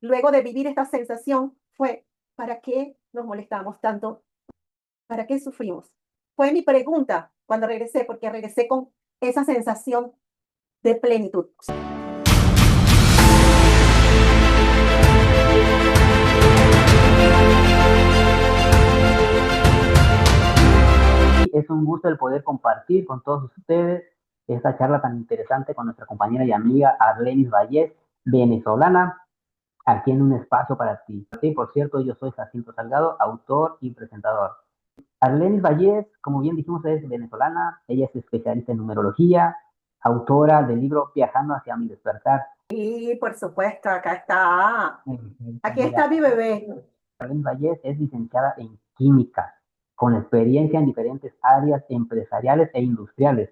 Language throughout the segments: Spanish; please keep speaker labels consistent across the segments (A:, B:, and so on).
A: luego de vivir esta sensación fue, ¿para qué nos molestamos tanto? ¿Para qué sufrimos? Fue mi pregunta cuando regresé, porque regresé con esa sensación de plenitud.
B: Es un gusto el poder compartir con todos ustedes esta charla tan interesante con nuestra compañera y amiga Arlenis Vallés, venezolana, aquí en un espacio para ti. Sí, por cierto, yo soy Jacinto Salgado, autor y presentador. Arlenis Vallés, como bien dijimos, es venezolana, ella es especialista en numerología, autora del libro Viajando hacia mi despertar.
A: Y por supuesto, acá está. Aquí
B: Mira,
A: está mi bebé.
B: Arlenis Vallés es licenciada en química, con experiencia en diferentes áreas empresariales e industriales.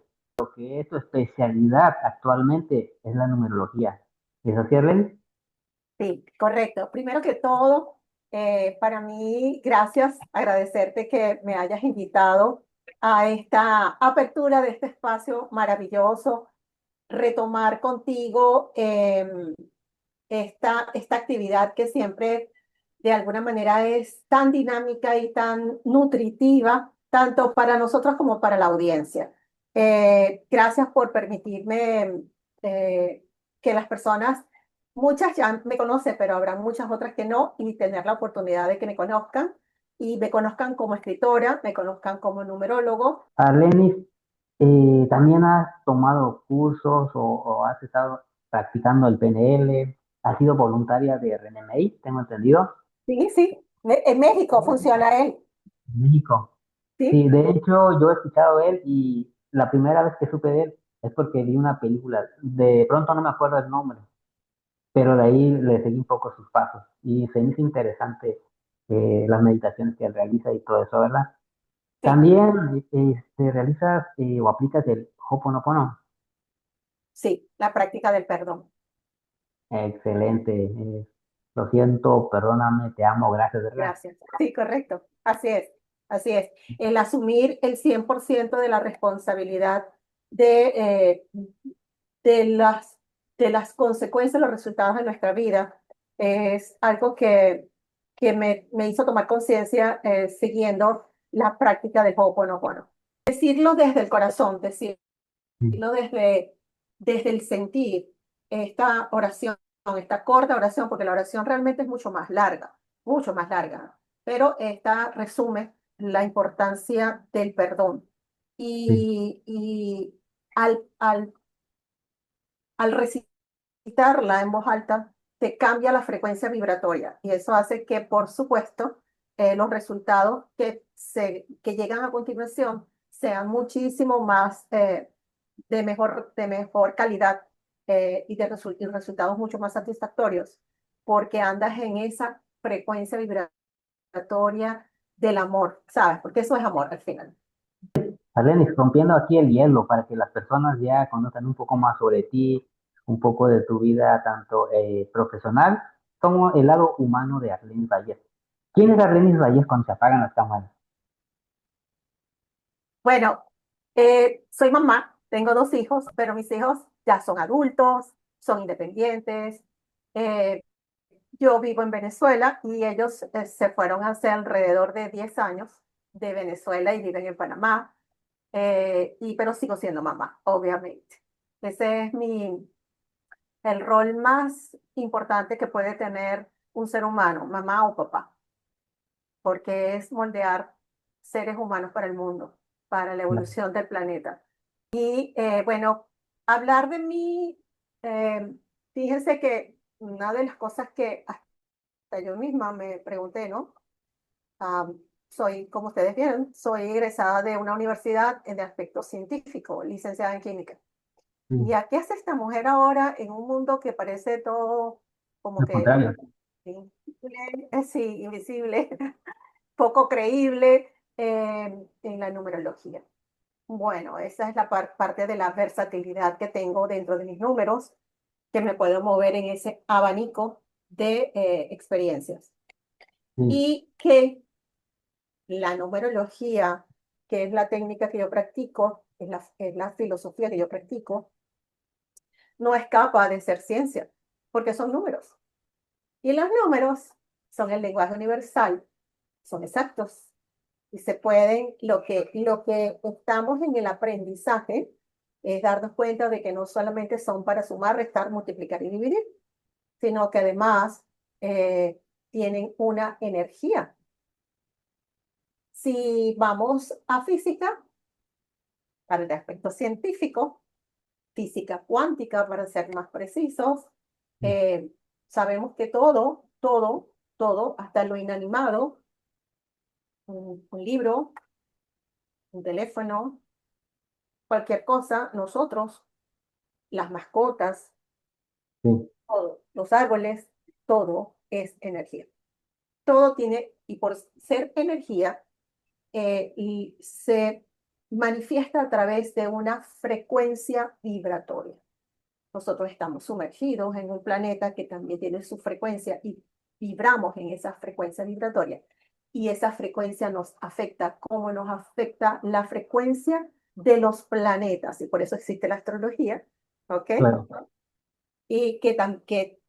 B: Que tu especialidad actualmente es la numerología. ¿Es así, Arlen?
A: Sí, correcto. Primero que todo, para mí, gracias, agradecerte que me hayas invitado a esta apertura de este espacio maravilloso, retomar contigo esta actividad que siempre de alguna manera es tan dinámica y tan nutritiva, tanto para nosotros como para la audiencia. Gracias por permitirme eh, que las personas, muchas ya me conocen, pero habrá muchas otras que no, y tener la oportunidad de que me conozcan y me conozcan como escritora, me conozcan como numerólogo.
B: Arlenis, ¿también has tomado cursos o has estado practicando el PNL? ¿Has sido voluntaria de RNMI? Tengo entendido.
A: Sí, sí, en México funciona él,
B: En México.
A: ¿sí?
B: Sí, de hecho, yo he escuchado de él y la primera vez que supe de él es porque vi una película. De pronto no me acuerdo el nombre, pero de ahí le seguí un poco sus pasos y se me hizo interesante las meditaciones que él realiza y todo eso, ¿verdad?
A: Sí,
B: También realizas o aplicas el Hoponopono.
A: sí, la práctica del perdón.
B: Excelente. Lo siento, perdóname, te amo, gracias, ¿verdad?
A: Gracias. Sí, correcto. Así es. Así es. El asumir el 100% de la responsabilidad de, eh, de las, de las consecuencias, los resultados de nuestra vida, es algo que me hizo tomar conciencia siguiendo la práctica del Ho'oponopono. Decirlo desde el corazón, decirlo
B: Sí.
A: desde el sentir esta oración, esta corta oración, porque la oración realmente es mucho más larga, pero esta resume la importancia del perdón.
B: Sí.
A: Y al recitarla en voz alta, te cambia la frecuencia vibratoria y eso hace que, por supuesto, los resultados que llegan a continuación sean muchísimo más de mejor calidad y resultados mucho más satisfactorios, porque andas en esa frecuencia vibratoria del amor, ¿sabes? Porque eso es amor al final.
B: Arlenis, rompiendo aquí el hielo para que las personas ya conozcan un poco más sobre ti, un poco de tu vida, tanto profesional como el lado humano de Arlenis Valles. ¿Quién es Arlenis Valles cuando se apagan las cámaras?
A: Bueno, soy mamá, tengo dos hijos, pero mis hijos ya son adultos, son independientes. Eh, yo vivo en Venezuela y ellos se fueron hace alrededor de 10 años de Venezuela y viven en Panamá. Pero sigo siendo mamá, obviamente. Ese es el rol más importante que puede tener un ser humano, mamá o papá, porque es moldear seres humanos para el mundo, para la
B: Claro.
A: evolución del planeta. Bueno, hablar de mí, fíjense que una de las cosas que hasta yo misma me pregunté, ¿no? Soy, como ustedes vieron, soy egresada de una universidad en el aspecto científico, licenciada en química.
B: Sí,
A: ¿Y a qué hace esta mujer ahora en un mundo que parece todo como
B: lo
A: que
B: contrario.
A: invisible, sí, invisible, poco creíble en la numerología? Bueno, esa es la parte de la versatilidad que tengo dentro de mis números, que me puedo mover en ese abanico de experiencias.
B: Sí.
A: Y que la numerología, que es la técnica que yo practico, es la filosofía que yo practico, no es capaz de ser ciencia, porque son números. Y los números son el lenguaje universal, son exactos. Y se pueden, lo que estamos en el aprendizaje es darnos cuenta de que no solamente son para sumar, restar, multiplicar y dividir, sino que además tienen una energía. Si vamos a física, para el aspecto científico, física cuántica, para ser más precisos, eh, sabemos que todo, hasta lo inanimado, un libro, un teléfono, cualquier cosa, nosotros, las mascotas,
B: Sí,
A: todo, los árboles, todo es energía. Todo tiene, y por ser energía, y se manifiesta a través de una frecuencia vibratoria. Nosotros estamos sumergidos en un planeta que también tiene su frecuencia y vibramos en esa frecuencia vibratoria. Y esa frecuencia nos afecta, como nos afecta la frecuencia de los planetas. Y por eso existe la astrología, ¿ok?
B: claro.
A: Y que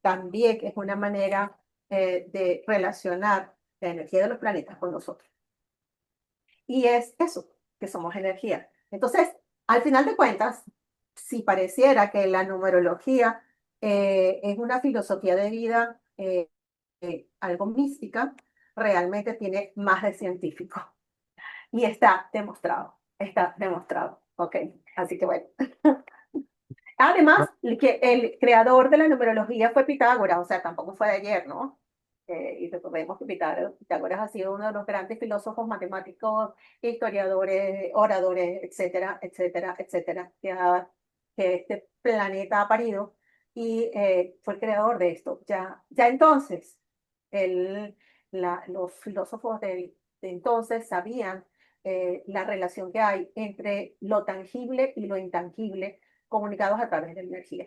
A: también es una manera de relacionar la energía de los planetas con nosotros. Y es eso, que somos energía. Entonces, al final de cuentas, si pareciera que la numerología es una filosofía de vida algo mística, realmente tiene más de científico. Y está demostrado. Ok, así que bueno. Además, que el creador de la numerología fue Pitágoras, o sea, tampoco fue de ayer, ¿no? Y recordemos que Pitágoras ha sido uno de los grandes filósofos, matemáticos, historiadores, oradores, etcétera, etcétera, etcétera, que este planeta ha parido y fue el creador de esto. Ya entonces, él, los filósofos de entonces sabían la relación que hay entre lo tangible y lo intangible comunicados a través de la energía.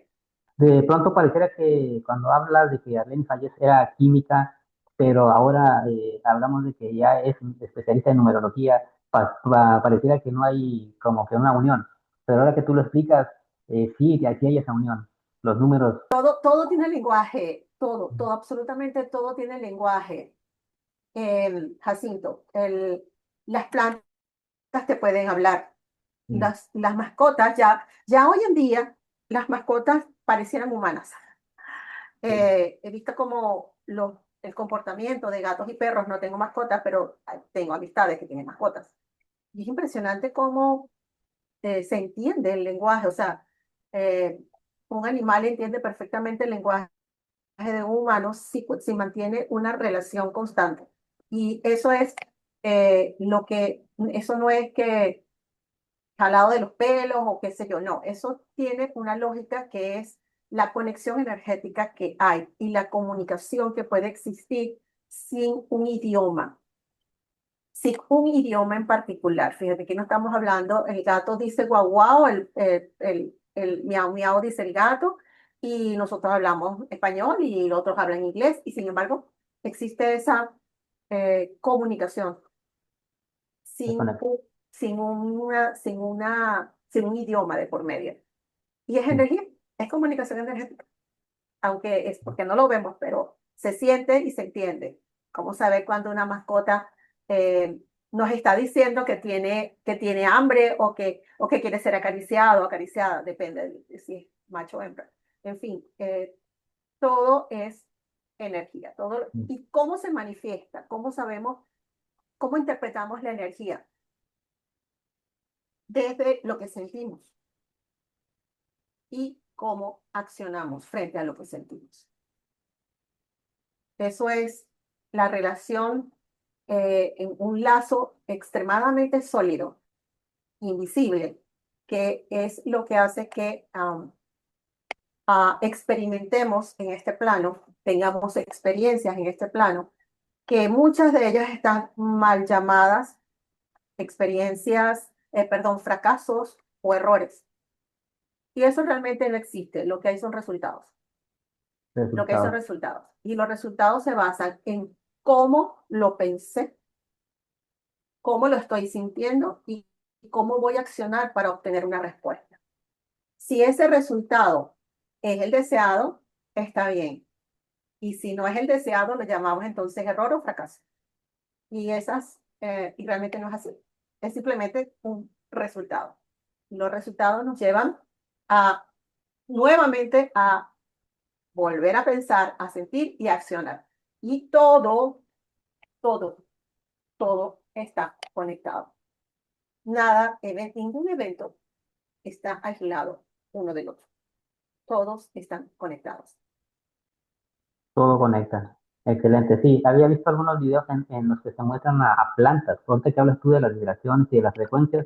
B: De pronto pareciera que cuando hablas de que Arlenis Hayes era química, pero ahora hablamos de que ya es un especialista en numerología, pareciera que no hay como que una unión. Pero ahora que tú lo explicas, sí, que aquí hay esa unión. Los números.
A: Todo tiene lenguaje, todo, absolutamente todo tiene lenguaje. Jacinto, las plantas te pueden hablar,
B: Sí,
A: las mascotas, ya hoy en día, las mascotas parecieran humanas.
B: sí,
A: He visto como el comportamiento de gatos y perros, no tengo mascotas, pero tengo amistades que tienen mascotas. Y es impresionante cómo se entiende el lenguaje, o sea, eh, un animal entiende perfectamente el lenguaje de un humano si mantiene una relación constante. Y eso es eso no es que jalado de los pelos o qué sé yo, no, eso tiene una lógica que es la conexión energética que hay y la comunicación que puede existir sin un idioma. Sí, un idioma en particular. Fíjate que no estamos hablando, el gato dice guau guau, el miau miau dice el gato, y nosotros hablamos español y los otros hablan inglés, y sin embargo existe esa comunicación
B: se
A: sin
B: conecta.
A: un, sin un idioma de por medio. Y es energía, es comunicación energética, aunque es porque no lo vemos, pero se siente y se entiende. ¿Cómo saber cuando una mascota nos está diciendo que tiene hambre o que quiere ser acariciado o acariciada? Depende de si es macho o hembra. En fin, todo es energía. ¿Y cómo se manifiesta? ¿Cómo sabemos, cómo interpretamos la energía? Desde lo que sentimos y cómo accionamos frente a lo que sentimos. Eso es la relación en un lazo extremadamente sólido, invisible, que es lo que hace que experimentemos en este plano, tengamos experiencias en este plano, que muchas de ellas están mal llamadas experiencias, perdón, fracasos o errores. Y eso realmente no existe, lo que hay son resultados. Lo que hay son
B: Resultados.
A: resultados. Y los resultados se basan en cómo lo pensé, cómo lo estoy sintiendo y cómo voy a accionar para obtener una respuesta. Si ese resultado es el deseado, está bien. Y si no es el deseado, lo llamamos entonces error o fracaso. Y realmente no es así. Es simplemente un resultado. Los resultados nos llevan a nuevamente a volver a pensar, a sentir y a accionar. Y todo, todo está conectado. Ningún evento está aislado uno del otro. Todos están conectados.
B: Todo conecta. Excelente. Sí, había visto algunos videos en los que se muestran a plantas. Ahorita que hablas tú de las vibraciones y de las frecuencias,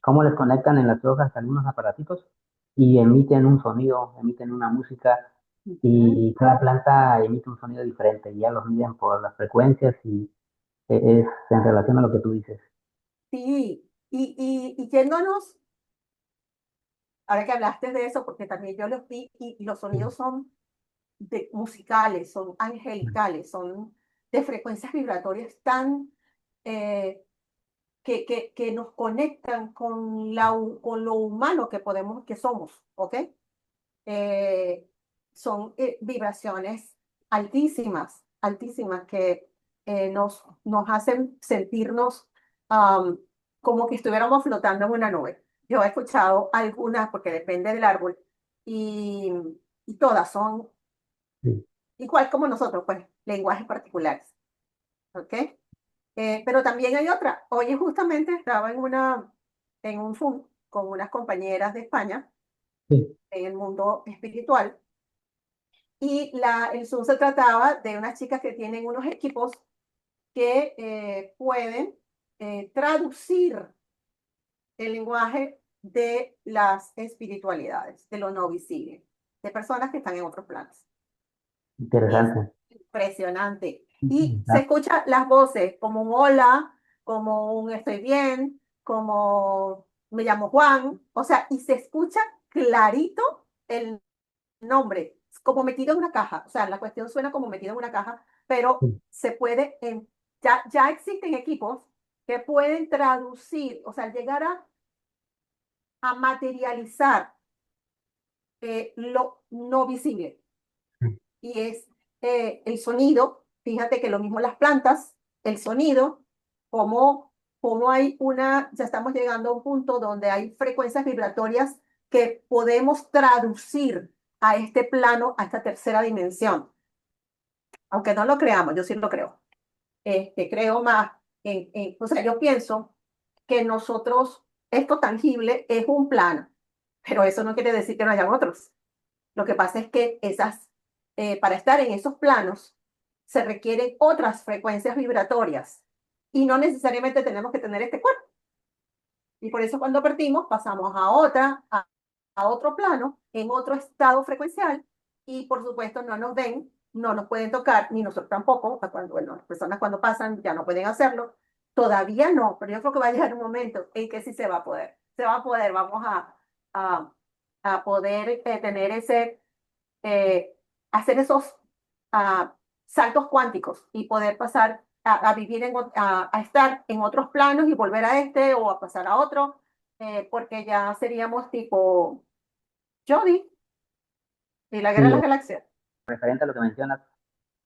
B: cómo les conectan en las hojas algunos aparatitos y emiten un sonido, emiten una música
A: Ujú.
B: y cada planta emite un sonido diferente y ya los miden por las frecuencias y es en relación a lo que tú dices.
A: Sí, y yéndonos, ahora que hablaste de eso, porque también yo los vi y los
B: Sí,
A: sonidos son musicales, son angelicales, son de frecuencias vibratorias tan eh, que nos conectan con, con lo humano que podemos, que somos, ¿ok? eh, Son vibraciones altísimas, altísimas que nos hacen sentirnos am, como que estuviéramos flotando en una nube. Yo he escuchado algunas, porque depende del árbol, y, y todas son
B: sí,
A: igual como nosotros, pues, lenguajes particulares, ¿ok? Pero también hay otra. Hoy justamente estaba en un Zoom con unas compañeras de España
B: sí,
A: en el mundo espiritual. Y el Zoom se trataba de unas chicas que tienen unos equipos que pueden traducir el lenguaje de las espiritualidades, de lo no visible, de personas que están en otros planos. Es
B: interesante.
A: impresionante. Y se
B: Ujú.
A: escuchan las voces como un hola, como un estoy bien, como me llamo Juan, o sea, y se escucha clarito el nombre, como metido en una caja. O sea, la cuestión suena como metido en una caja, pero
B: Sí,
A: se puede, ya existen equipos que pueden traducir, o sea, llegar a materializar lo no visible.
B: sí,
A: Y es el sonido, fíjate que lo mismo las plantas, el sonido, como hay ya estamos llegando a un punto donde hay frecuencias vibratorias que podemos traducir a este plano, a esta tercera dimensión. Aunque no lo creamos, yo sí lo creo. Creo más o sea, yo pienso que nosotros, esto tangible es un plano, pero eso no quiere decir que no hayan otros. Lo que pasa es que para estar en esos planos se requieren otras frecuencias vibratorias y no necesariamente tenemos que tener este cuerpo. Y por eso cuando partimos pasamos a otro plano, en otro estado frecuencial y por supuesto no nos ven, no nos pueden tocar, ni nosotros tampoco. Bueno, las personas cuando pasan ya no pueden hacerlo. Todavía no, pero yo creo que va a llegar un momento en que sí se va a poder. Se va a poder, a, a poder tener eh, hacer esos ah, saltos cuánticos y poder pasar a vivir, a estar en otros planos y volver a este o a pasar a otro, porque ya seríamos tipo Jodie y la Guerra de
B: sí,
A: las Galaxias.
B: referente a lo que mencionas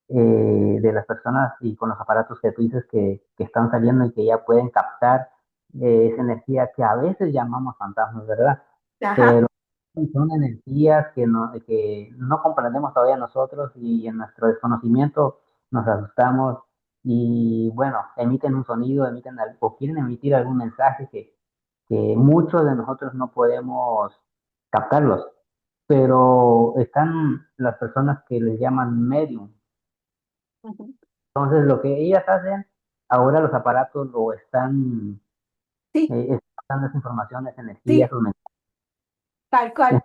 B: de las personas y con los aparatos que tú dices que están saliendo y que ya pueden captar esa energía que a veces llamamos fantasmas, ¿verdad?
A: Ajá.
B: Pero son energías que no comprendemos todavía nosotros y en nuestro desconocimiento nos asustamos y bueno, emiten un sonido, o quieren emitir algún mensaje que muchos de nosotros no podemos captarlos, pero están las personas que les llaman medium.
A: Ujú.
B: Entonces, lo que ellas hacen, ahora los aparatos lo están,
A: Sí,
B: están dando esa información, esa energía,
A: sí,
B: esos mensajes.
A: tal cual.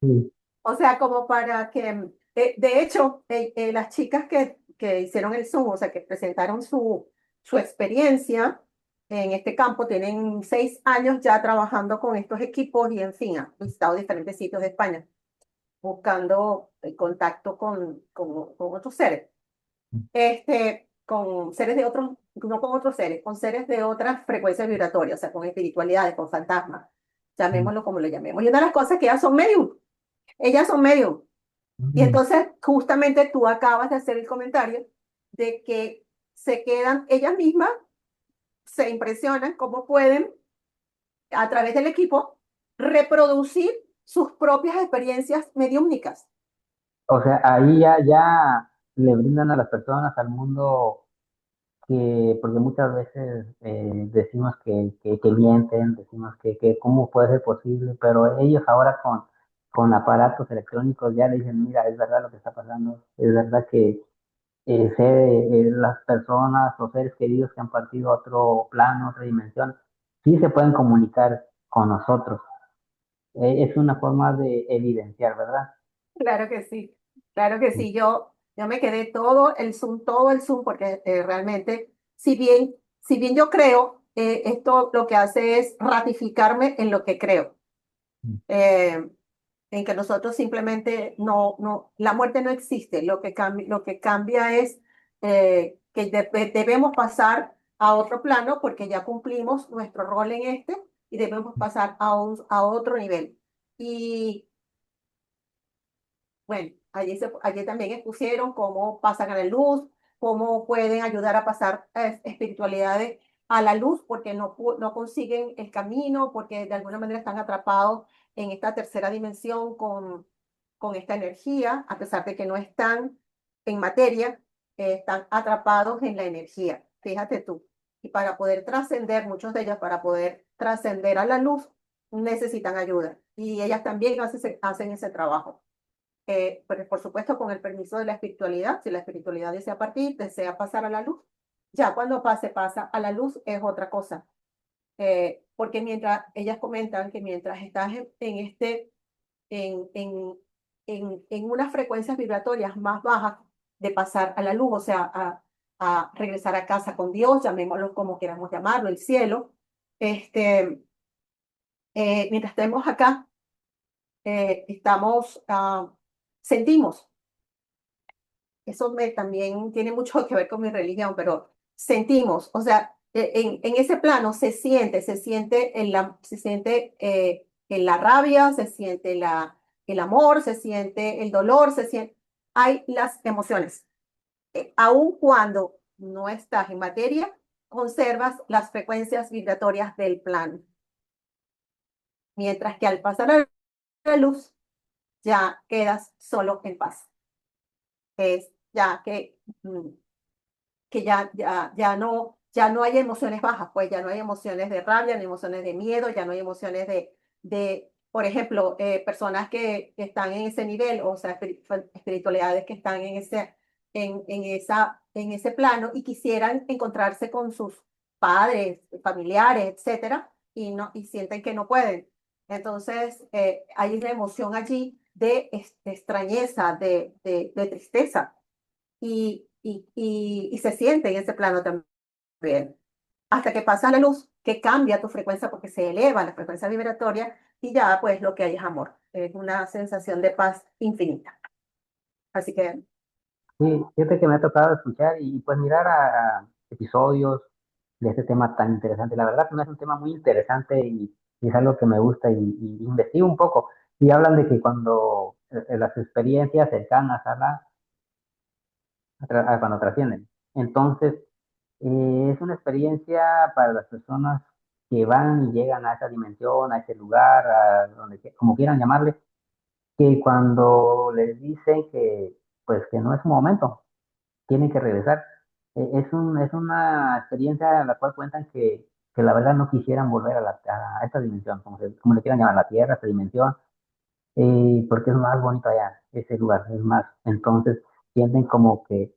B: Sí,
A: O sea, como para que, de hecho, las chicas que hicieron el Zoom, o sea, que presentaron su experiencia en este campo, tienen 6 años ya trabajando con estos equipos y, en fin, han visitado diferentes sitios de España buscando el contacto con otros seres. Con seres de otros, no con otros seres, con seres de otras frecuencias vibratorias, o sea, con espiritualidades, con fantasmas,
B: sí,
A: llamémoslo como lo llamemos. Y una de las cosas que ellas son medium. Y
B: Mm.
A: entonces, justamente tú acabas de hacer el comentario de que se quedan ellas mismas, se impresionan cómo pueden, a través del equipo, reproducir sus propias experiencias mediúmnicas.
B: O sea, ahí ya le brindan a las personas, al mundo, que, porque muchas veces decimos que mienten, decimos que cómo puede ser posible, pero ellos ahora con aparatos electrónicos ya le dicen, mira, es verdad lo que está pasando, es verdad que las personas o seres queridos que han partido a otro plano, otra dimensión, sí se pueden comunicar con nosotros. Es una forma de evidenciar, ¿verdad?
A: Claro que sí, claro que sí. Yo me quedé todo el Zoom, porque realmente, si bien yo creo, esto lo que hace es ratificarme en lo que creo. Eh, en que nosotros simplemente la muerte no existe. Lo que cambia es que debemos pasar a otro plano porque ya cumplimos nuestro rol en este y debemos pasar a otro nivel. Y bueno, allí también expusieron cómo pasan a la luz, cómo pueden ayudar a pasar espiritualidades a la luz porque no consiguen el camino, porque de alguna manera están atrapados en esta tercera dimensión con esta energía, a pesar de que no están en materia, están atrapados en la energía. Fíjate tú. Y para poder trascender, muchos de ellos, para poder trascender a la luz, necesitan ayuda. Y ellas también hacen ese trabajo, pero por supuesto con el permiso de la espiritualidad. Si la espiritualidad desea partir, desea pasar a la luz, ya cuando pasa a la luz es otra cosa. Porque mientras ellas comentan que mientras estás en, en, en unas frecuencias vibratorias más bajas de pasar a la luz, o sea, a regresar a casa con Dios, llamémoslo como queramos llamarlo, el cielo, este, mientras estemos acá, sentimos. Eso también tiene mucho que ver con mi religión, pero sentimos, o sea, en ese plano se siente la rabia, se siente el amor, se siente el dolor, hay las emociones. Aun cuando no estás en materia, conservas las frecuencias vibratorias del plano, mientras que al pasar a la luz, ya quedas solo en paz. Es ya que ya no hay emociones bajas, pues ya no hay emociones de rabia, no hay emociones de miedo, ya no hay emociones por ejemplo, personas que están en ese nivel, o sea, espiritualidades que están en ese plano y quisieran encontrarse con sus padres, familiares, etcétera, y sienten que no pueden. Entonces, hay una emoción allí de extrañeza, de tristeza y se siente en ese plano también. Hasta que pasa la luz, que cambia tu frecuencia porque se eleva la frecuencia vibratoria y ya pues lo que hay es amor. Es una sensación de paz infinita. Así que
B: Sí, fíjate que me ha tocado escuchar y pues mirar a episodios de este tema tan interesante. La verdad que me es un tema muy interesante y es algo que me gusta y investigo un poco. Y hablan de que cuando las experiencias cercanas a cuando trascienden. Entonces, es una experiencia para las personas que van y llegan a esa dimensión, a ese lugar, a donde, como quieran llamarle, que cuando les dicen que, pues, que no es su momento, tienen que regresar. Es una experiencia a la cual cuentan que la verdad no quisieran volver a esta dimensión, como le quieran llamar, la Tierra, esta dimensión, porque es más bonito allá, ese lugar, es más. Entonces sienten como que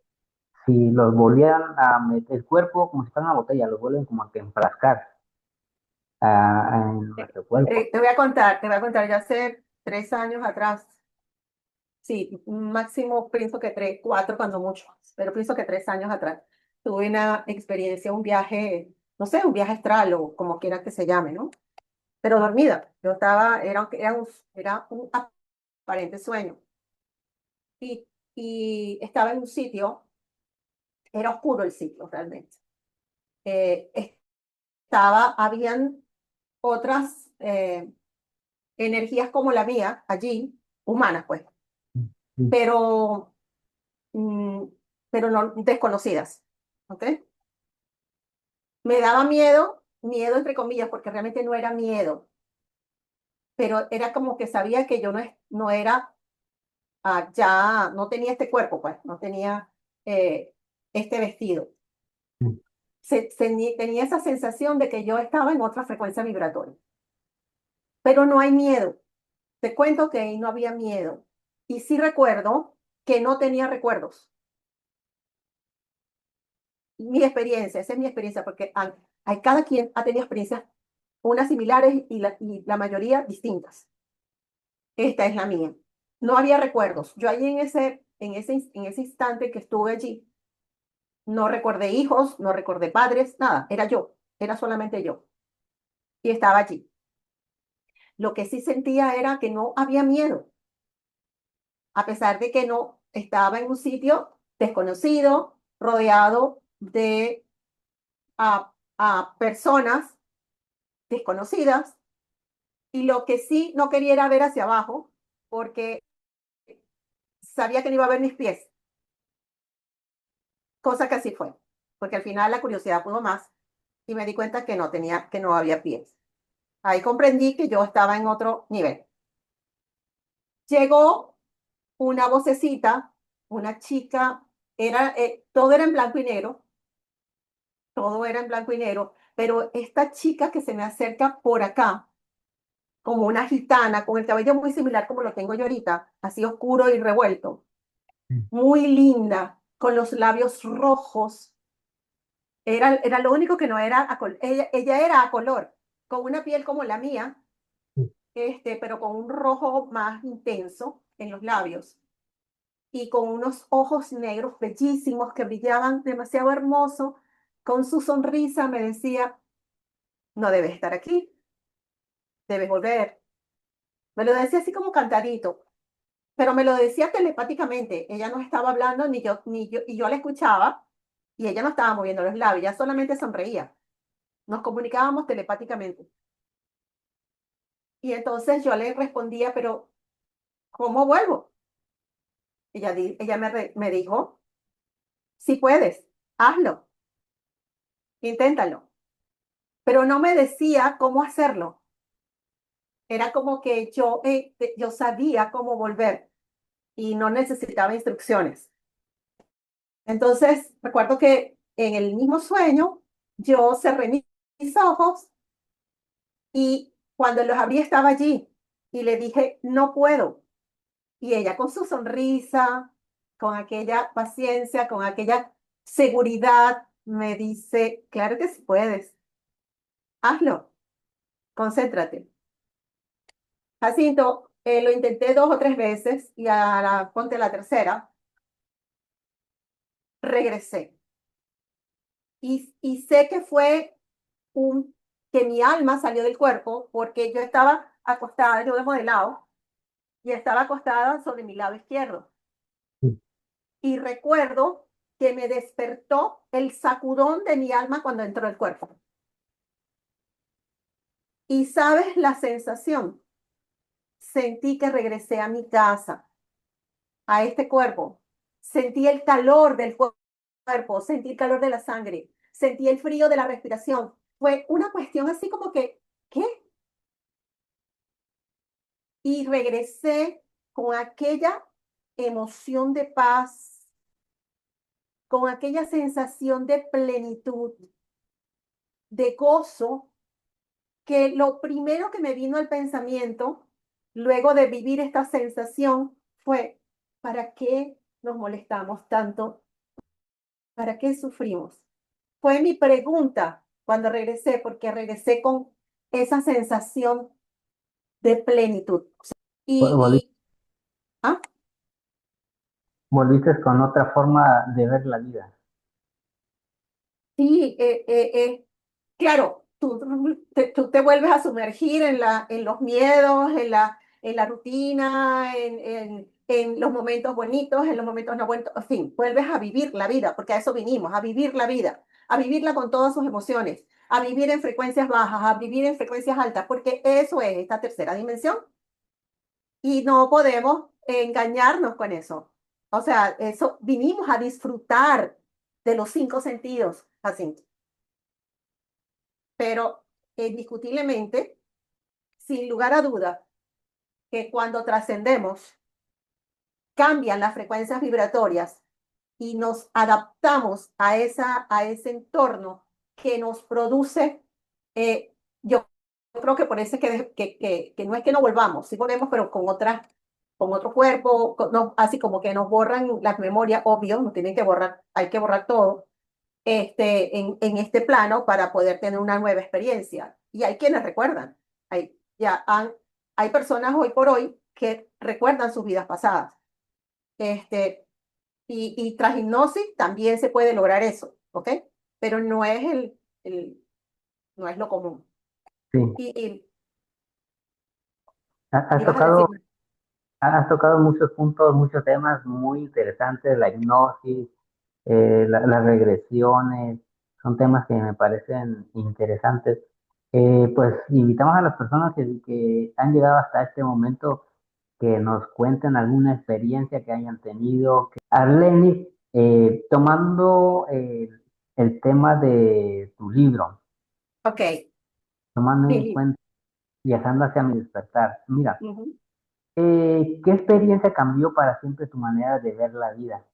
B: si los volvieran a meter el cuerpo como si fuera una botella, los vuelven como a que enfrascar en nuestro cuerpo.
A: te voy a contar, ya hace 3 años atrás, sí, máximo pienso que 3, 4 cuando mucho, pero pienso que 3 años atrás, tuve una experiencia, un viaje, no sé, un viaje astral o como quiera que se llame, ¿no? Pero dormida. Yo estaba, era un aparente sueño. Y, y estaba en un sitio, era oscuro el sitio realmente. Eh, habían otras energías como la mía allí, humanas pues,
B: Sí.
A: pero, mm, pero no desconocidas, ¿ok? Me daba miedo, miedo entre comillas, porque realmente no era miedo, pero era como que sabía que yo no era, ya no tenía este cuerpo, pues, no tenía eh, este vestido.
B: Sí.
A: Tenía esa sensación de que yo estaba en otra frecuencia vibratoria, pero no hay miedo. Te cuento que ahí no había miedo. Y sí recuerdo que no tenía recuerdos. Mi experiencia, esa es mi experiencia, porque cada quien ha tenido experiencias, unas similares y la mayoría distintas. Esta es la mía. No había recuerdos. Yo allí en ese instante que estuve allí, no recordé hijos, no recordé padres, nada. Era yo, era solamente yo. Y estaba allí. Lo que sí sentía era que no había miedo, a pesar de que no estaba en un sitio desconocido, rodeado de a personas desconocidas. Y lo que sí no quería era ver hacia abajo, porque sabía que no iba a ver mis pies, cosa que así fue, porque al final la curiosidad pudo más y me di cuenta que no había pies. Ahí comprendí que yo estaba en otro nivel. Llegó una vocecita, una chica, todo era en blanco y negro, todo era en blanco y negro, pero esta chica que se me acerca por acá, como una gitana, con el cabello muy similar como lo tengo yo ahorita, así oscuro y revuelto,
B: Sí.
A: muy linda, con los labios rojos. Era lo único que no era ella era a color, con una piel como la mía,
B: Sí.
A: pero con un rojo más intenso en los labios y con unos ojos negros bellísimos que brillaban demasiado hermoso. Con su sonrisa me decía, no debes estar aquí, debes volver. Me lo decía así como cantadito, pero me lo decía telepáticamente. Ella no estaba hablando, ni yo, y yo la escuchaba, y ella no estaba moviendo los labios, ella solamente sonreía. Nos comunicábamos telepáticamente. Y entonces yo le respondía, pero ¿cómo vuelvo? Ella me dijo, si puedes, hazlo, inténtalo. Pero no me decía cómo hacerlo. Era como que yo sabía cómo volver y no necesitaba instrucciones. Entonces, recuerdo que en el mismo sueño, yo cerré mis ojos y cuando los abrí estaba allí y le dije, no puedo. Y ella con su sonrisa, con aquella paciencia, con aquella seguridad, me dice, claro que sí puedes, hazlo, concéntrate. Jacinto, lo intenté 2 o 3 veces y ponte la tercera, regresé. Y sé que fue que mi alma salió del cuerpo porque yo estaba acostada, yo de modelado, y estaba acostada sobre mi lado izquierdo.
B: Sí.
A: Y recuerdo que me despertó el sacudón de mi alma cuando entró el cuerpo. Y sabes la sensación, sentí que regresé a mi casa, a este cuerpo. Sentí el calor del cuerpo, sentí el calor de la sangre, sentí el frío de la respiración. Fue una cuestión así como que, ¿qué? Y regresé con aquella emoción de paz, con aquella sensación de plenitud, de gozo, que lo primero que me vino al pensamiento, luego de vivir esta sensación, fue, ¿para qué nos molestamos tanto? ¿Para qué sufrimos? Fue mi pregunta cuando regresé, porque regresé con esa sensación de plenitud.
B: Vol- volvi-
A: Y, ah,
B: Volviste con otra forma de ver la vida.
A: sí, claro, tú te vuelves a sumergir en los miedos, en la rutina, en los momentos bonitos, en los momentos no bonitos, en fin, vuelves a vivir la vida, porque a eso vinimos, a vivir la vida, a vivirla con todas sus emociones, a vivir en frecuencias bajas, a vivir en frecuencias altas, porque eso es esta tercera dimensión. Y no podemos engañarnos con eso. O sea, eso vinimos a disfrutar de los cinco sentidos, así. Pero indiscutiblemente, sin lugar a duda, que cuando trascendemos, cambian las frecuencias vibratorias y nos adaptamos a ese entorno que nos produce, yo creo que por eso es que no es que no volvamos, sí volvemos, pero con otro cuerpo, no, así como que nos borran las memorias, obvio, nos tienen que borrar, hay que borrar todo, en este plano para poder tener una nueva experiencia. Y hay quienes recuerdan, hay personas hoy por hoy que recuerdan sus vidas pasadas. Este, y tras hipnosis también se puede lograr eso, ¿ok? Pero no es no es lo común.
B: Sí,
A: Y
B: has
A: ibas a decir,
B: tocado, has tocado muchos puntos, muchos temas muy interesantes, la hipnosis, las regresiones, son temas que me parecen interesantes. Pues invitamos a las personas que han llegado hasta este momento que nos cuenten alguna experiencia que hayan tenido. Arlenis, tomando el tema de tu libro,
A: ok,
B: tomando en
A: Billy,
B: cuenta, viajando hacia mi despertar, mira,
A: ujú,
B: ¿qué experiencia cambió para siempre tu manera de ver la vida?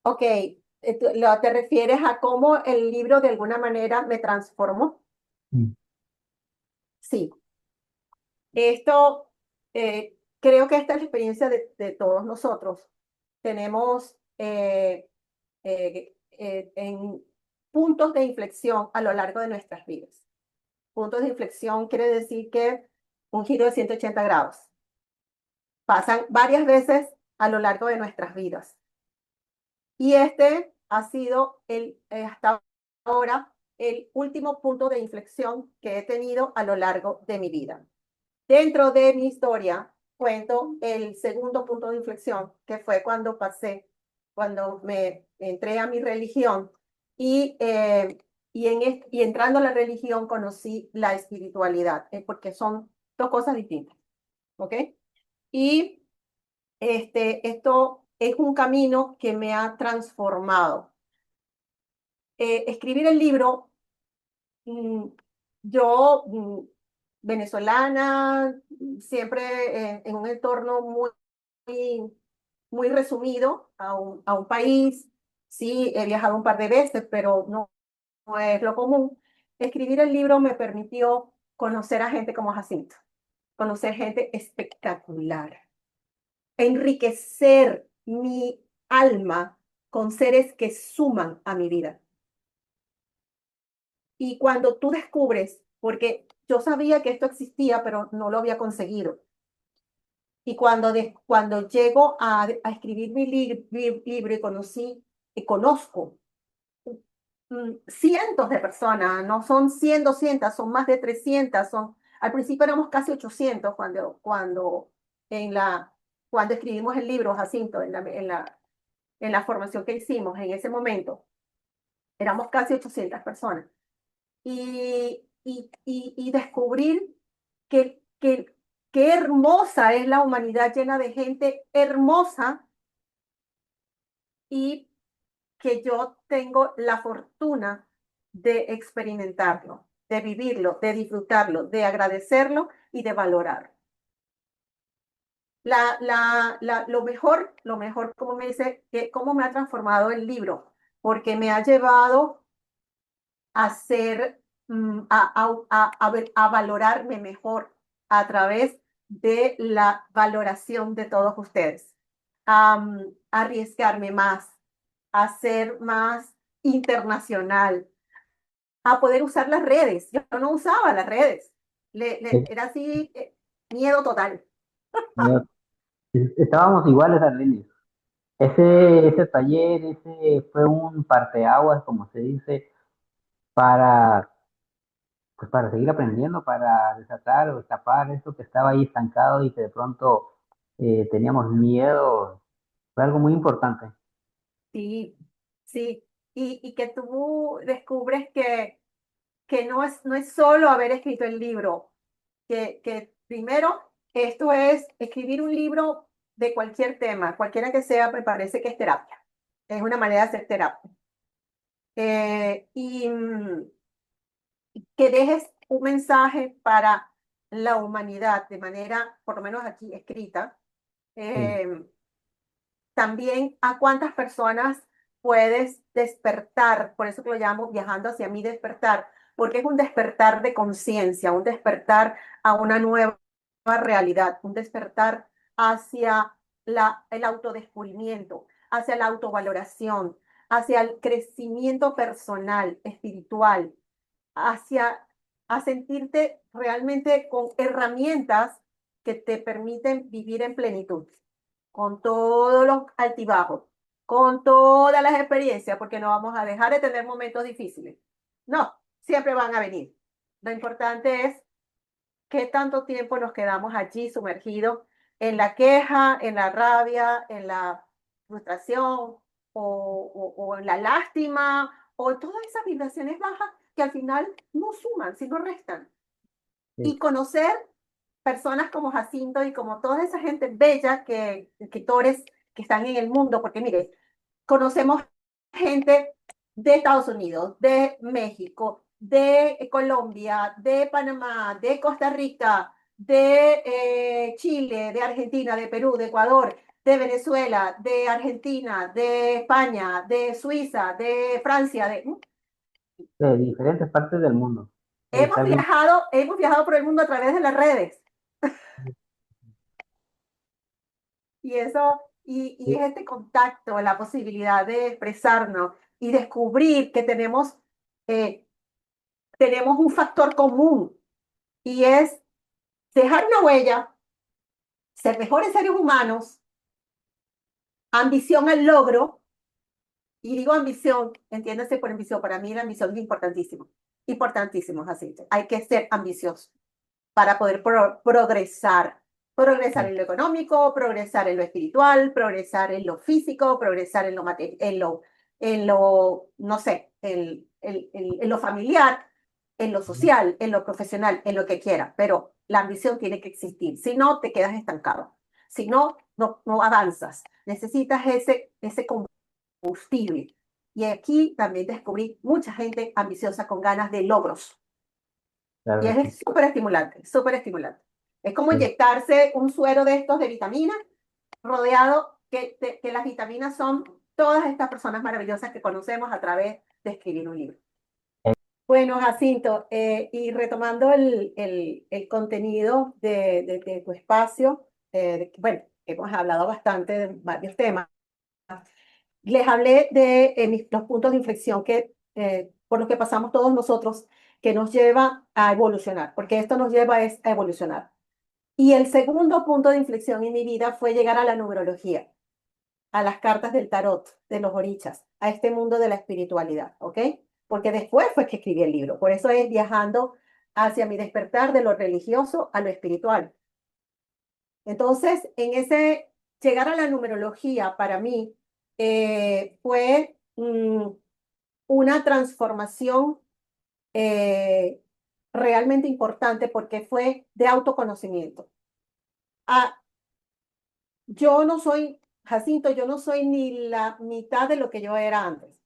A: ok, ¿te refieres a cómo el libro de alguna manera me transformó?
B: Mm.
A: Sí, esto, creo que esta es la experiencia de todos nosotros. Tenemos en puntos de inflexión a lo largo de nuestras vidas. Puntos de inflexión quiere decir que un giro de 180 grados. Pasan varias veces a lo largo de nuestras vidas. Y este ha sido hasta ahora el último punto de inflexión que he tenido a lo largo de mi vida. Dentro de mi historia, cuento el segundo punto de inflexión, que fue cuando me entré a mi religión y entrando a la religión conocí la espiritualidad, porque son dos cosas distintas, ¿ok? Y esto es un camino que me ha transformado. Escribir el libro, mm, yo, venezolana, siempre en un entorno muy, muy resumido a un país. Sí, he viajado un par de veces, pero no es lo común. Escribir el libro me permitió conocer a gente como Jacinto, conocer gente espectacular, enriquecer mi alma con seres que suman a mi vida. Y cuando tú descubres, porque yo sabía que esto existía, pero no lo había conseguido. Y cuando llego a escribir mi libro y y conozco cientos de personas, no son 100, 200, son más de 300, al principio éramos casi 800 cuando escribimos el libro, Jacinto, en la formación que hicimos en ese momento, éramos casi 800 personas. Y descubrir que qué hermosa es la humanidad llena de gente hermosa y que yo tengo la fortuna de experimentarlo, de vivirlo, de disfrutarlo, de agradecerlo y de valorarlo. Lo mejor, como me dice, que cómo me ha transformado el libro, porque me ha llevado a ser, a valorarme mejor a través de la valoración de todos ustedes, arriesgarme más, a ser más internacional, a poder usar las redes. Yo no usaba las redes,
B: Eh,
A: era así, miedo total.
B: eh, Estábamos iguales, Arlenis. Ese taller, ese fue un parteaguas, como se dice, para, pues para seguir aprendiendo, para desatar o destapar eso que estaba ahí estancado y que de pronto teníamos miedo. Fue algo muy importante.
A: Sí, sí. Y que tú descubres que no es solo haber escrito el libro, que primero esto es escribir un libro de cualquier tema, cualquiera que sea, me parece que es terapia. Es una manera de hacer terapia. Y que dejes un mensaje para la humanidad de manera, por lo menos aquí escrita.
B: Sí,
A: Eh, También a cuántas personas puedes despertar, por eso que lo llamo viajando hacia mi despertar, porque es un despertar de conciencia, un despertar a una nueva realidad, un despertar hacia el autodescubrimiento, hacia la autovaloración, hacia el crecimiento personal, espiritual, hacia a sentirte realmente con herramientas que te permiten vivir en plenitud con todos los altibajos, con todas las experiencias, porque no vamos a dejar de tener momentos difíciles. No, siempre van a venir. Lo importante es qué tanto tiempo nos quedamos allí sumergidos en la queja, en la rabia, en la frustración o en la lástima o en todas esas vibraciones bajas que al final no suman, sino restan. Y
B: sí,
A: conocer personas como Jacinto y como toda esa gente bella que, escritores que están en el mundo, porque mire, conocemos gente de Estados Unidos, de México, de Colombia, de Panamá, de Costa Rica, de Chile, de Argentina, de Perú, de Ecuador, de Venezuela, de Argentina, de España, de Suiza, de Francia,
B: de diferentes partes del mundo. Realmente,
A: hemos viajado por el mundo a través de las redes. Y eso, y
B: sí,
A: es este contacto, la posibilidad de expresarnos y descubrir que eh, tenemos un factor común y es dejar una huella, ser mejores seres humanos, ambición al logro, y digo ambición, entiéndase por ambición, para mí la ambición es importantísimo, importantísimo, así, hay que ser ambicioso para poder progresar. Progresar
B: sí,
A: en lo económico, progresar en lo espiritual, progresar en lo físico, progresar en lo, no sé, en lo familiar, en lo social, en lo profesional, en lo que quiera. Pero la ambición tiene que existir. Si no, te quedas estancado. Si no, no avanzas. Necesitas ese combustible. Y aquí también descubrí mucha gente ambiciosa con ganas de logros.
B: claro
A: Y
B: que sí.
A: es súper estimulante, súper estimulante. Es como
B: Sí.
A: inyectarse un suero de estos de vitaminas, rodeado, que las vitaminas son todas estas personas maravillosas que conocemos a través de escribir un libro. Bueno, Jacinto, y retomando el contenido de tu espacio, bueno, hemos hablado bastante de varios temas. Les hablé de los puntos de inflexión por los que pasamos todos nosotros, que nos lleva a evolucionar, porque esto nos lleva a evolucionar. Y el segundo punto de inflexión en mi vida fue llegar a la numerología, a las cartas del tarot, de los orichas, a este mundo de la espiritualidad, ¿ok? Porque después fue que escribí el libro. Por eso es viajando hacia mi despertar de lo religioso a lo espiritual. Entonces, en ese llegar a la numerología para mí fue una transformación eh, realmente importante porque fue de autoconocimiento. Ah, yo no soy, Jacinto, yo no soy ni la mitad de lo que yo era antes,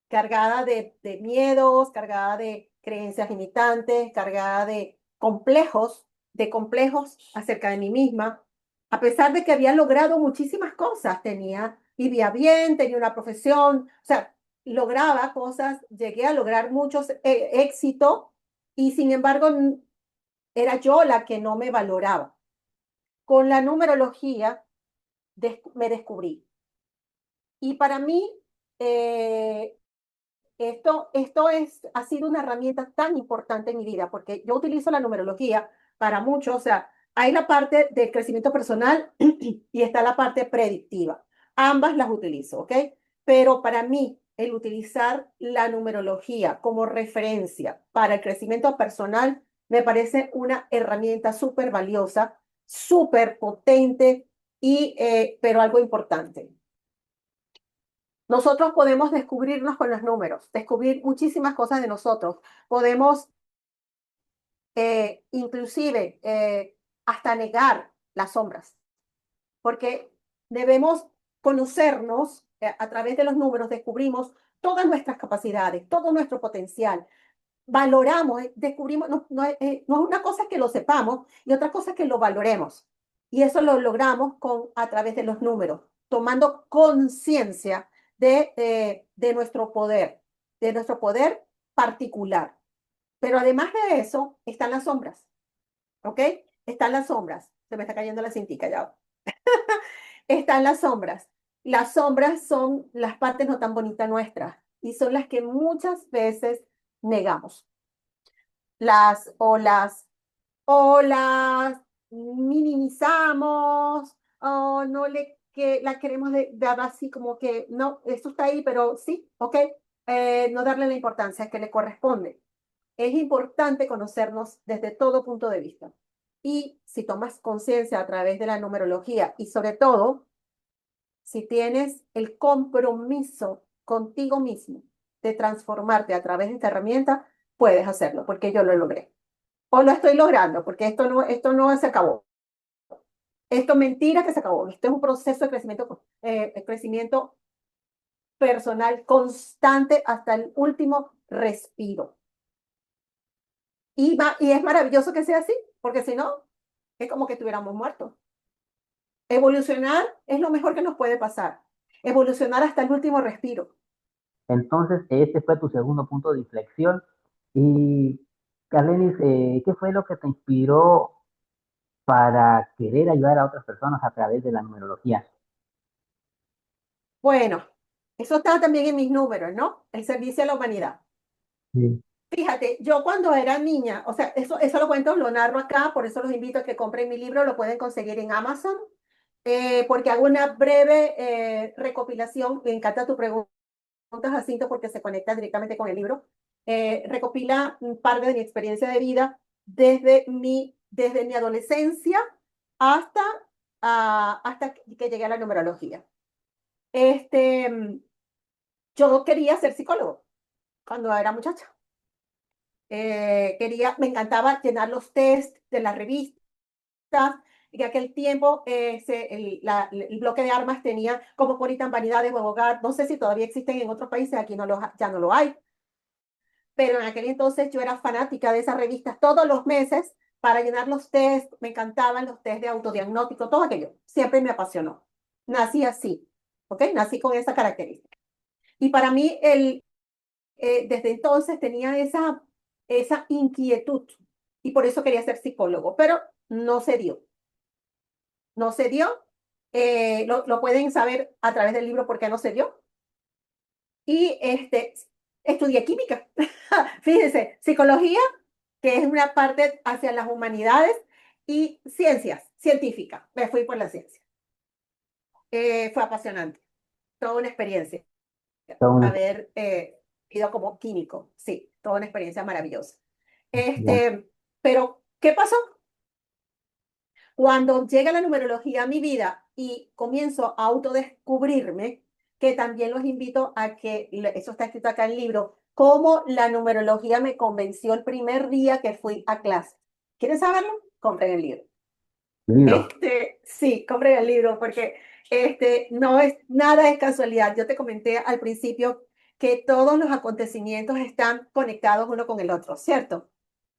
A: cargada de miedos, cargada de creencias limitantes, cargada de complejos acerca de mí misma, a pesar de que había logrado muchísimas cosas, vivía bien, tenía una profesión, o sea, lograba cosas, llegué a lograr muchos éxito y sin embargo era yo la que no me valoraba. Con la numerología me descubrí. Y para mí, eh, ha sido una herramienta tan importante en mi vida, porque yo utilizo la numerología para mucho, o sea, hay la parte de crecimiento personal y está la parte predictiva. Ambas las utilizo, ¿ok? Pero para mí, el utilizar la numerología como referencia para el crecimiento personal me parece una herramienta súper valiosa, súper potente pero algo importante. Nosotros podemos descubrirnos con los números, descubrir muchísimas cosas de nosotros. Podemos inclusive hasta negar las sombras, porque debemos conocernos a través de los números, descubrimos todas nuestras capacidades, todo nuestro potencial, valoramos, descubrimos, no es una cosa que lo sepamos y otra cosa que lo valoremos. Y eso lo logramos a través de los números, tomando conciencia de nuestro poder particular. Pero además de eso, están las sombras, ¿ok? Están las sombras. Se me está cayendo la cintica ya. Están las sombras. Las sombras son las partes no tan bonitas nuestras y son las que muchas veces negamos. Las o las minimizamos o no la queremos dar así como que no, esto está ahí, pero sí, ok, no darle la importancia que le corresponde. Es importante conocernos desde todo punto de vista. Y si tomas conciencia a través de la numerología y sobre todo, si tienes el compromiso contigo mismo de transformarte a través de esta herramienta, puedes hacerlo, porque yo lo logré. O lo estoy logrando, porque esto no se acabó. Esto mentira que se acabó. Esto es un proceso de crecimiento personal constante hasta el último respiro. Y es maravilloso que sea así, porque si no, es como que estuviéramos muertos. Evolucionar es lo mejor que nos puede pasar. Evolucionar hasta el último respiro.
B: Entonces, ese fue tu segundo punto de inflexión. Y, Carlenis, ¿qué fue lo que te inspiró para querer ayudar a otras personas a través de la numerología?
A: Bueno, eso está también en mis números, ¿no? El servicio a la humanidad.
B: Sí.
A: Fíjate, yo cuando era niña, o sea, eso lo cuento, lo narro acá, por eso los invito a que compren mi libro, lo pueden conseguir en Amazon, porque hago una breve recopilación. Me encanta tu pregunta, Jacinto, porque se conecta directamente con el libro. Recopila un par de mi experiencia de vida desde mi adolescencia hasta, hasta que llegué a la numerología. Este, yo quería ser psicólogo cuando era muchacha. Me encantaba llenar los test de las revistas. En aquel tiempo el bloque de armas tenía como Puritan Vanidades o Hogar. No sé si todavía existen en otros países, aquí ya no lo hay. Pero en aquel entonces yo era fanática de esas revistas todos los meses para llenar los test. Me encantaban los test de autodiagnóstico, todo aquello. Siempre me apasionó. Nací así, ¿ok? Nací con esa característica. Y para mí, desde entonces tenía esa inquietud y por eso quería ser psicólogo, pero no se dio. No se dio. Lo pueden saber a través del libro por qué no se dio. Y estudié química. Fíjense, psicología, que es una parte hacia las humanidades, y ciencias, científica. Me fui por la ciencia. Fue apasionante, toda una experiencia.
B: Entonces,
A: Haber ido como químico, sí, toda una experiencia maravillosa.
B: ya.
A: Pero, ¿qué pasó? Cuando llega la numerología a mi vida y comienzo a autodescubrirme, que también los invito a que, eso está escrito acá en el libro, cómo la numerología me convenció el primer día que fui a clase. ¿Quieren saberlo? Compren el libro.
B: Libro.
A: Sí, compren el libro porque no es, nada es casualidad. Yo te comenté al principio que todos los acontecimientos están conectados uno con el otro, ¿cierto?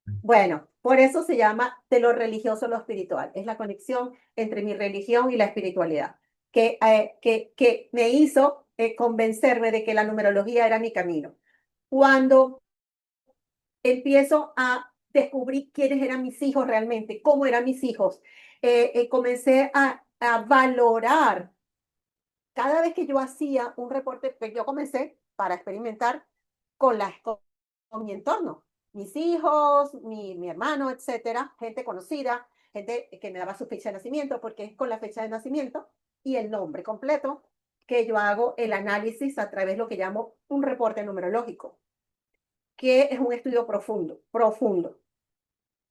A: Bueno, por eso se llama de lo religioso a lo espiritual. Es la conexión entre mi religión y la espiritualidad, que me hizo convencerme de que la numerología era mi camino. Cuando empiezo a descubrir quiénes eran mis hijos realmente, cómo eran mis hijos, comencé a valorar cada vez que yo hacía un reporte, que yo comencé para experimentar con mi entorno, mis hijos, mi hermano, etcétera, gente conocida, gente que me daba su fecha de nacimiento, porque es con la fecha de nacimiento y el nombre completo que yo hago el análisis a través de lo que llamo un reporte numerológico, que es un estudio profundo, profundo.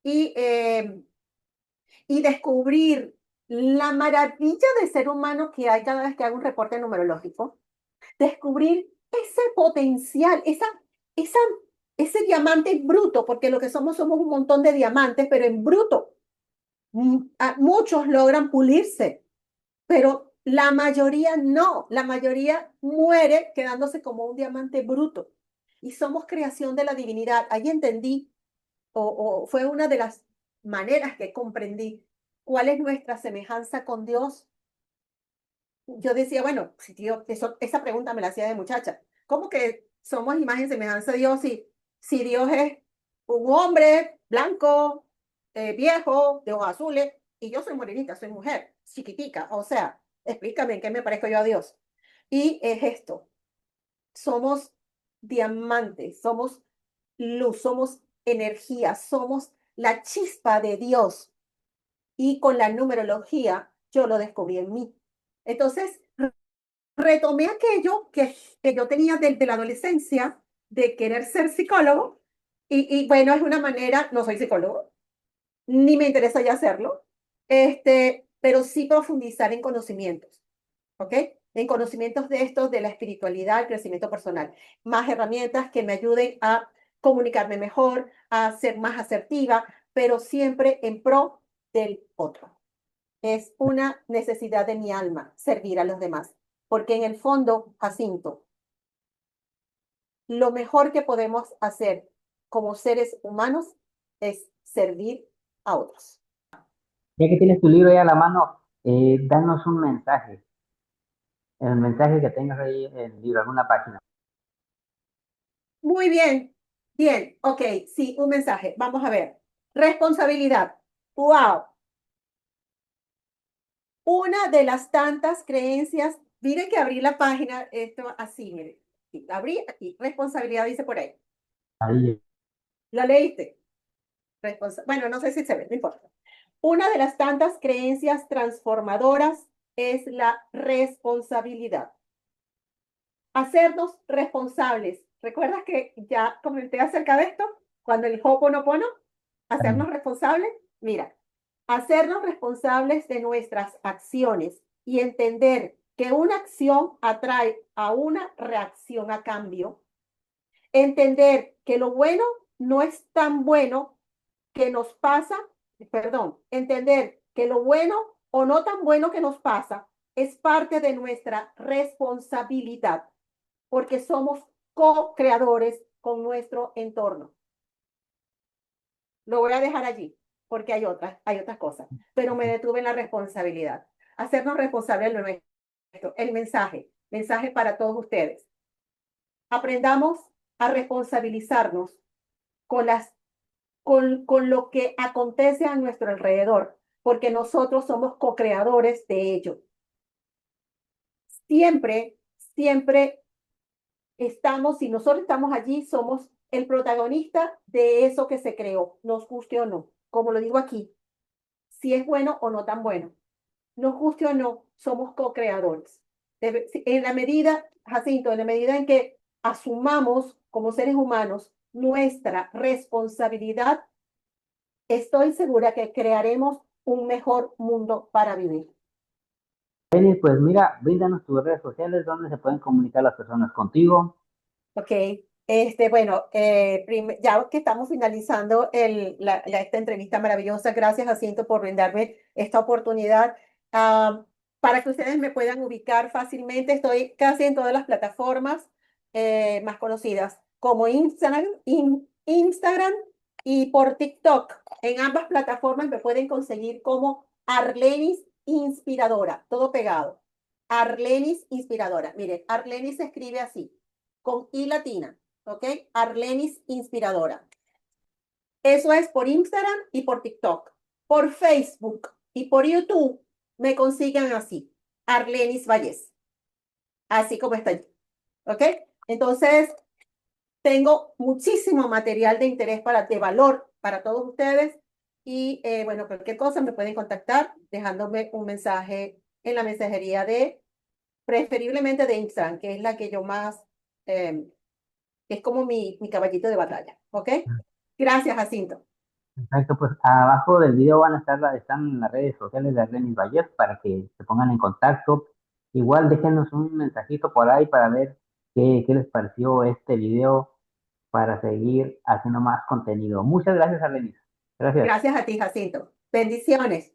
A: Y, eh, y descubrir la maravilla de ser humano que hay cada vez que hago un reporte numerológico, descubrir ese potencial, esa, ese diamante bruto, porque lo que somos un montón de diamantes, pero en bruto. Muchos logran pulirse, pero la mayoría no, la mayoría muere quedándose como un diamante bruto. Y somos creación de la divinidad. Ahí entendí, o fue una de las maneras que comprendí cuál es nuestra semejanza con Dios. Yo decía, bueno, si Dios, esa pregunta me la hacía de muchacha. ¿Cómo que somos imagen y semejanza de Dios si Dios es un hombre blanco, viejo, de ojos azules, y yo soy morenita, soy mujer, chiquitica? O sea, explícame en qué me parezco yo a Dios. Y es esto, somos diamantes, somos luz, somos energía, somos la chispa de Dios. Y con la numerología yo lo descubrí en mí. Entonces, retomé aquello que yo tenía desde la adolescencia de querer ser psicólogo y bueno, es una manera, no soy psicólogo, ni me interesa ya hacerlo, pero sí profundizar en conocimientos, ¿ok? En conocimientos de estos, de la espiritualidad, el crecimiento personal, más herramientas que me ayuden a comunicarme mejor, a ser más asertiva, pero siempre en pro del otro. Es una necesidad de mi alma servir a los demás, porque en el fondo, Jacinto, lo mejor que podemos hacer como seres humanos es servir a otros.
B: Ya que tienes tu libro ahí a la mano, danos un mensaje, el mensaje que tengas ahí en el libro, alguna página.
A: Muy bien, bien, ok, sí, un mensaje. Vamos a ver. Responsabilidad. Wow. Una de las tantas creencias, mire que abrí la página, esto así, mire. Sí, abrí aquí, responsabilidad dice por ahí.
B: Ahí,
A: ¿La leíste? Bueno, no sé si se ve, no importa. Una de las tantas creencias transformadoras es la responsabilidad. Hacernos responsables. ¿Recuerdas que ya comenté acerca de esto? Cuando el Ho'oponopono,
B: ahí.
A: hacernos responsables. Mira, hacernos responsables de nuestras acciones y entender que una acción atrae a una reacción a cambio. Entender que lo bueno no es tan bueno que nos pasa, perdón, entender que lo bueno o no tan bueno que nos pasa es parte de nuestra responsabilidad, porque somos co-creadores con nuestro entorno. Lo voy a dejar allí, porque hay otras cosas, pero me detuve en la responsabilidad. Hacernos responsables de lo nuestro. El mensaje para todos ustedes. Aprendamos a responsabilizarnos con con lo que acontece a nuestro alrededor, porque nosotros somos co-creadores de ello. Siempre, siempre estamos, si nosotros estamos allí, somos el protagonista de eso que se creó, nos guste o no. Como lo digo aquí, si es bueno o no tan bueno, nos guste o no, somos co-creadores. En la medida, Jacinto, en la medida en que asumamos como seres humanos nuestra responsabilidad, estoy segura que crearemos un mejor mundo para vivir.
B: Denis, pues mira, bríndanos tus redes sociales donde se pueden comunicar las personas contigo.
A: Ok, bueno, ya que estamos finalizando esta entrevista maravillosa, gracias Jacinto por brindarme esta oportunidad. Para que ustedes me puedan ubicar fácilmente, estoy casi en todas las plataformas más conocidas, como Instagram y por TikTok. En ambas plataformas me pueden conseguir como Arlenis Inspiradora, todo pegado. Arlenis Inspiradora. Mire, Arlenis se escribe así con I latina, ¿ok? Arlenis Inspiradora. Eso es por Instagram y por TikTok. Por Facebook y por YouTube me consiguen así, Arlenis Valles, así como está allí, ¿ok? Entonces, tengo muchísimo material de interés de valor para todos ustedes y bueno, cualquier cosa me pueden contactar dejándome un mensaje en la mensajería preferiblemente de Instagram, que es la que yo más eh, es como mi caballito de batalla, ¿ok? Gracias, Jacinto.
B: Perfecto, pues abajo del video van a estar, están las redes sociales de Arlenis Valles para que se pongan en contacto. Igual déjenos un mensajito por ahí para ver qué les pareció este video para seguir haciendo más contenido. Muchas gracias, Arlenis. Gracias.
A: Gracias a ti, Jacinto. Bendiciones.